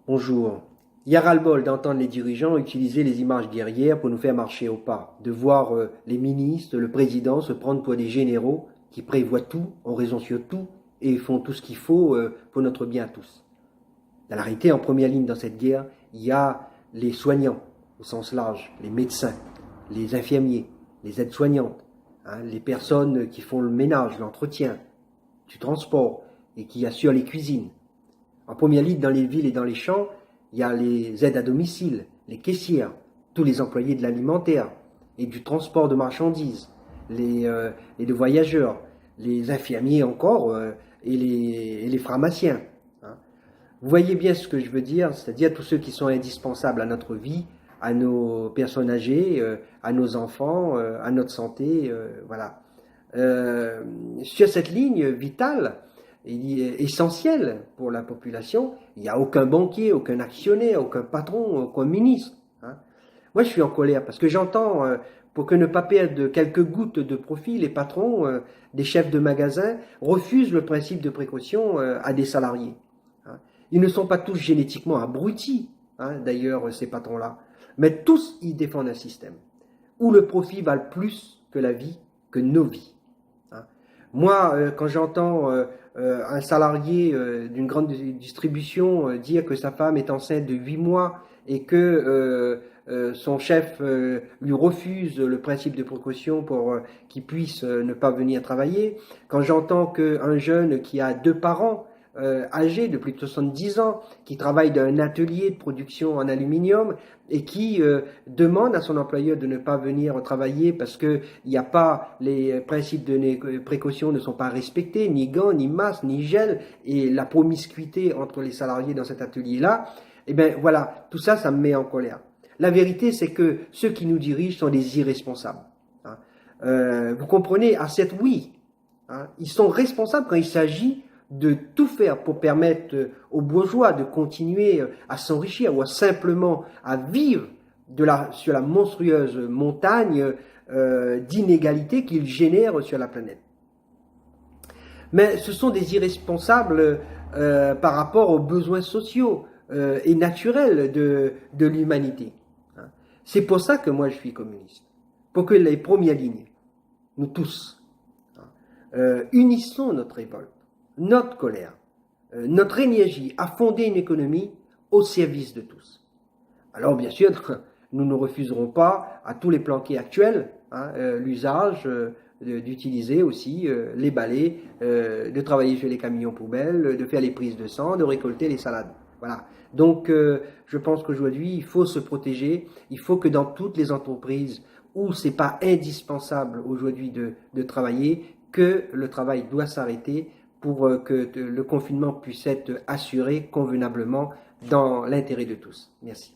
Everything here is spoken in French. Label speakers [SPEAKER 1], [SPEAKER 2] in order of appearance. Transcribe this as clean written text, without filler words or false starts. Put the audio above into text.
[SPEAKER 1] Bonjour. Il y a ras-le-bol d'entendre les dirigeants utiliser les images guerrières pour nous faire marcher au pas, de voir les ministres, le président se prendre pour des généraux qui prévoient tout, ont raison sur tout et font tout ce qu'il faut pour notre bien à tous. Dans la réalité, en première ligne dans cette guerre, il y a les soignants, au sens large, les médecins, les infirmiers, les aides-soignantes, les personnes qui font le ménage, l'entretien, du transport et qui assurent les cuisines. En première ligne, dans les villes et dans les champs, il y a les aides à domicile, les caissières, tous les employés de l'alimentaire et du transport de marchandises, et de voyageurs, les infirmiers encore et les pharmaciens. Vous voyez bien ce que je veux dire, c'est-à-dire tous ceux qui sont indispensables à notre vie, à nos personnes âgées, à nos enfants, à notre santé, voilà. Sur cette ligne vitale, essentiel pour la population, il n'y a aucun banquier, aucun actionnaire, aucun patron, aucun ministre. Moi, je suis en colère parce que j'entends, pour que ne pas perdre quelques gouttes de profit, les patrons, des chefs de magasins, refusent le principe de précaution à des salariés. Ils ne sont pas tous génétiquement abrutis, d'ailleurs, ces patrons-là, mais tous, ils défendent un système où le profit vale plus que la vie, que nos vies. Moi, quand j'entends un salarié d'une grande distribution dire que sa femme est enceinte de 8 mois et que son chef lui refuse le principe de précaution pour qu'il puisse ne pas venir travailler, quand j'entends qu'un jeune qui a 2 parents âgés de plus de 70 ans, qui travaille dans un atelier de production en aluminium et qui demande à son employeur de ne pas venir travailler parce que il n'y a pas, les principes de précaution ne sont pas respectés, ni gants, ni masques, ni gel, et la promiscuité entre les salariés dans cet atelier-là, eh bien voilà, tout ça, ça me met en colère. La vérité, c'est que ceux qui nous dirigent sont des irresponsables. Vous comprenez, à cette oui, ils sont responsables quand il s'agit de tout faire pour permettre aux bourgeois de continuer à s'enrichir ou simplement à vivre sur la monstrueuse montagne d'inégalités qu'ils génèrent sur la planète. Mais ce sont des irresponsables par rapport aux besoins sociaux et naturels de l'humanité. C'est pour ça que moi je suis communiste. Pour que les premières lignes, nous tous, unissons notre révolte, notre colère, notre énergie à fonder une économie au service de tous. Alors bien sûr, nous ne refuserons pas à tous les planqués actuels l'usage d'utiliser aussi les balais, de travailler sur les camions poubelles, de faire les prises de sang, de récolter les salades. Voilà. Donc je pense qu'aujourd'hui, il faut se protéger, il faut que dans toutes les entreprises où c'est pas indispensable aujourd'hui de travailler, que le travail doit s'arrêter pour que le confinement puisse être assuré convenablement dans l'intérêt de tous. Merci.